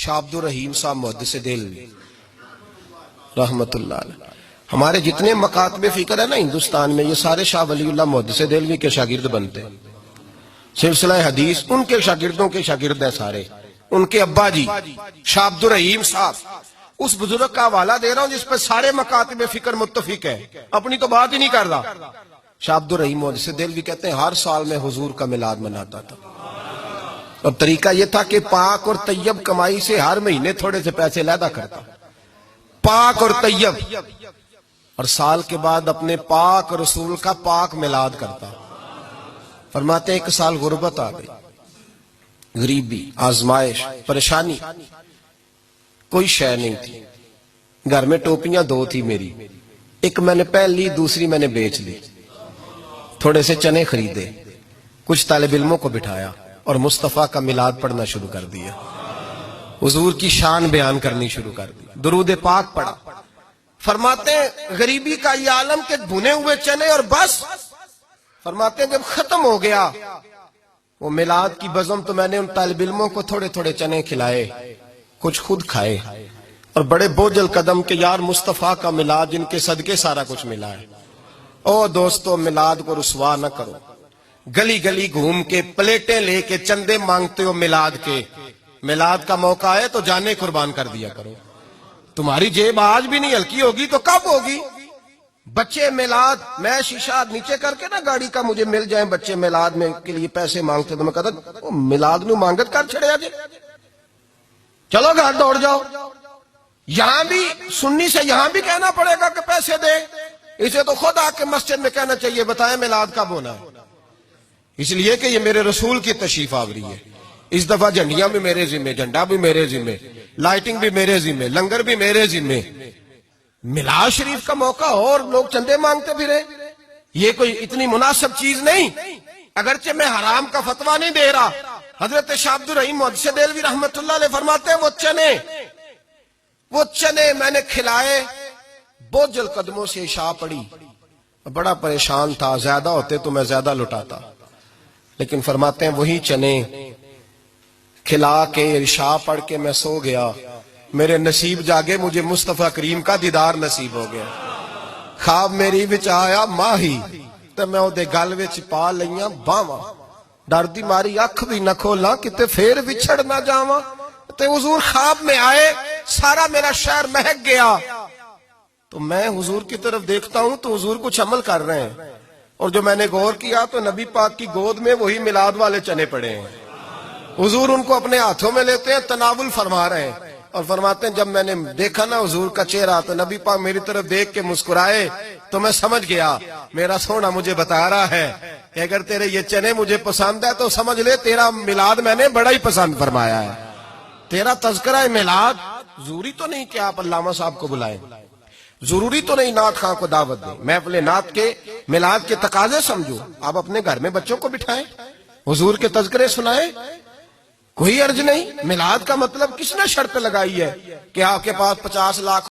شاہ عبد الرحیم صاحب محدث دہلوی رحمت اللہ علیہ، ہمارے جتنے مکاتب فکر ہے نا ہندوستان میں، یہ سارے شاہ ولی اللہ محدث دہلوی کے شاگرد بنتے ہیں۔ سلسلہ حدیث ان کے شاگردوں کے شاگرد ہیں سارے۔ ان کے ابا جی شاہ عبد الرحیم صاحب، اس بزرگ کا حوالہ دے رہا ہوں جس پہ سارے مکاتب فکر متفق ہے، اپنی تو بات ہی نہیں کر رہا۔ شاہ عبد الرحیم محدث دہلوی کہتے ہیں ہر سال میں حضور کا میلاد مناتا تھا، اور طریقہ یہ تھا کہ پاک اور طیب کمائی سے ہر مہینے تھوڑے سے پیسے علیحدہ کرتا، پاک اور طیب، اور سال کے بعد اپنے پاک رسول کا پاک میلاد کرتا۔ فرماتے ہیں ایک سال غربت آ گئی، غریبی، آزمائش، پریشانی، کوئی شے نہیں تھی، گھر میں ٹوپیاں دو تھی میری، ایک میں نے پہن لی، دوسری میں نے بیچ لی، تھوڑے سے چنے خریدے، کچھ طالب علموں کو بٹھایا اور مصطفیٰ کا میلاد پڑھنا شروع کر دیا، حضور کی شان بیان کرنی شروع کر دی، درود پاک پڑھا۔ فرماتے ہیں غریبی کا یہ عالم کہ بھنے ہوئے چنے اور بس۔ فرماتے ہیں جب ختم ہو گیا وہ میلاد کی بزم تو میں نے ان طالب علموں کو تھوڑے تھوڑے چنے کھلائے، کچھ خود کھائے، اور بڑے بوجھل قدم کے یار مصطفیٰ کا میلاد جن کے صدقے سارا کچھ ملا ہے۔ او دوستو، میلاد کو رسوا نہ کرو، گلی گلی گھوم کے پلیٹیں لے کے چندے مانگتے ہو میلاد کے، میلاد کا موقع ہے تو جانے قربان کر دیا کرو، تمہاری جیب آج بھی نہیں ہلکی ہوگی تو کب ہوگی؟ بچے میلاد، میں شیشہ نیچے کر کے نا گاڑی کا، مجھے مل جائیں بچے میلاد میں کے لیے پیسے مانگتے تو میں کہتا میلاد نو مانگت کر چھڑے آجے، چلو گھر دوڑ جاؤ۔ یہاں بھی سنی سے یہاں بھی کہنا پڑے گا کہ پیسے دے، اسے تو خود آ کے مسجد میں کہنا چاہیے بتائیں میلاد کب ہونا ہے، اس لیے کہ یہ میرے رسول کی تشریف آوری ہے۔ اس دفعہ جھنڈیاں بھی میرے ذمہ، جھنڈا بھی میرے ذمہ، لائٹنگ بھی میرے ذمہ، لنگر بھی میرے ذمہ۔ میلاد شریف کا موقع اور لوگ چندے مانگتے پھرے، یہ کوئی اتنی مناسب چیز نہیں۔ اگرچہ میں حرام کا فتویٰ نہیں دے رہا، حضرت شاہ عبد الرحیم محدث دہلوی رحمت اللہ علیہ فرماتے ہیں وہ چنے میں نے کھلائے، بوجھل قدموں سے عشاء پڑی، بڑا پریشان تھا، زیادہ ہوتے تو میں زیادہ لٹاتا، لیکن فرماتے ہیں وہی چنے کھلا کے عشاء پڑھ کے میں سو گیا، میرے نصیب جاگے، مجھے مصطفیٰ کریم کا دیدار نصیب ہو گیا۔ خواب میری وچ آیا ماہی تے میں اودے گل وچ پا لئیاں باواں، ڈر دی ماری اکھ بھی نہ کھولاں کتے پھر وچھڑ نہ جاواں۔ تے حضور خواب میں آئے، سارا میرا شہر مہک گیا، تو میں حضور کی طرف دیکھتا ہوں تو حضور کچھ عمل کر رہے ہیں، اور جو میں نے غور کیا تو نبی پاک کی گود میں وہی میلاد والے چنے پڑے ہیں، حضور ان کو اپنے ہاتھوں میں لیتے ہیں، تناول فرما رہے ہیں، اور فرماتے ہیں جب میں نے دیکھا نا حضور کا چہرہ تو نبی پاک میری طرف دیکھ کے مسکرائے، تو میں سمجھ گیا میرا سونا مجھے بتا رہا ہے کہ اگر تیرے یہ چنے مجھے پسند ہے تو سمجھ لے تیرا میلاد میں نے بڑا ہی پسند فرمایا ہے، تیرا تذکرہ میلاد۔ ضروری تو نہیں کہ آپ علامہ صاحب کو بلائیں، ضروری تو نہیں نعت خواں کو دعوت دیں، محفل نعت کے میلاد کے تقاضے سمجھو، آپ اپنے گھر میں بچوں کو بٹھائیں، حضور کے تذکرے سنائیں، کوئی عرض نہیں۔ میلاد کا مطلب کس نے شرط لگائی ہے کہ آپ کے پاس 50 لاکھ